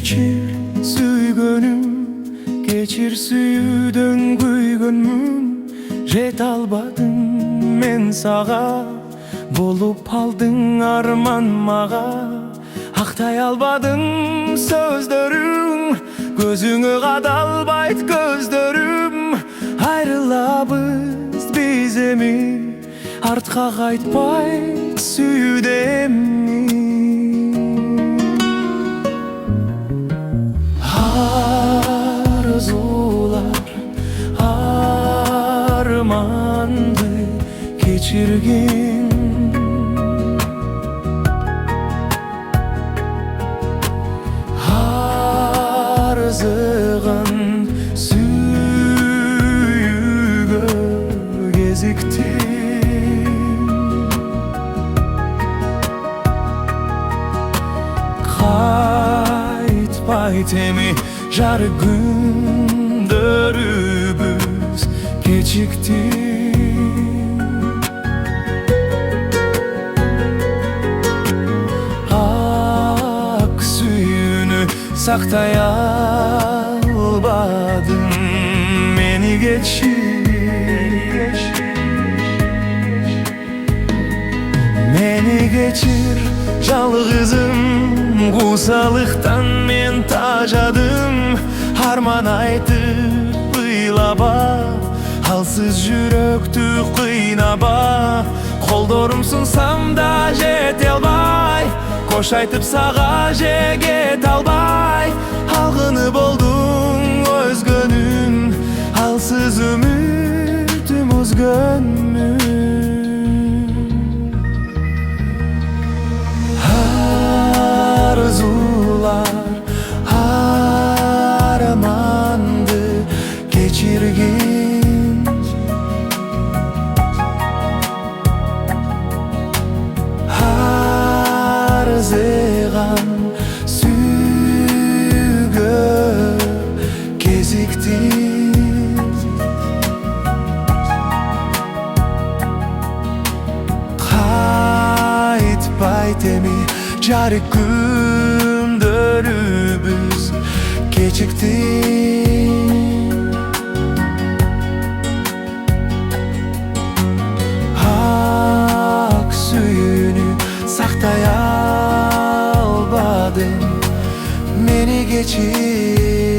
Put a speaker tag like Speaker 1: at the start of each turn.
Speaker 1: geçir süygönüm, geçir süydөн kүйгөнмүн. Ret albadım men sağa, bolup aldın arman mağa. Akтай albadım sözdörüm, gözüңө kadalbayt көздөрүм. Ayrılabız biz emi, артка кайтпайт сүйүүдө эмни. Arzular armandı geçirgin, arzıgan sүйүүгө кезиктим. Кайтпайт эми жары күндөрүбүз кечикти. Ак сүйүүнү сактай албадым, мени кечир. Meni geçir жалгызым, куусалыктан мен тажадым. Арман айтып ыйлаба, алсыз жүрөктү кыйнаба. Колдорумсун сам да жете албай, кош айтып сага же кете албай. Алгыны болдуң өзгөнүн, алсыз үмүтүм өзгөнмүн. Arzular armandı geçirgin, arzıgan sүйүүгө кезиктим. Кайтпайт эми жары күндөрүбүз кечикти. Ак сүйүүнү сактай албадым, мени кечир.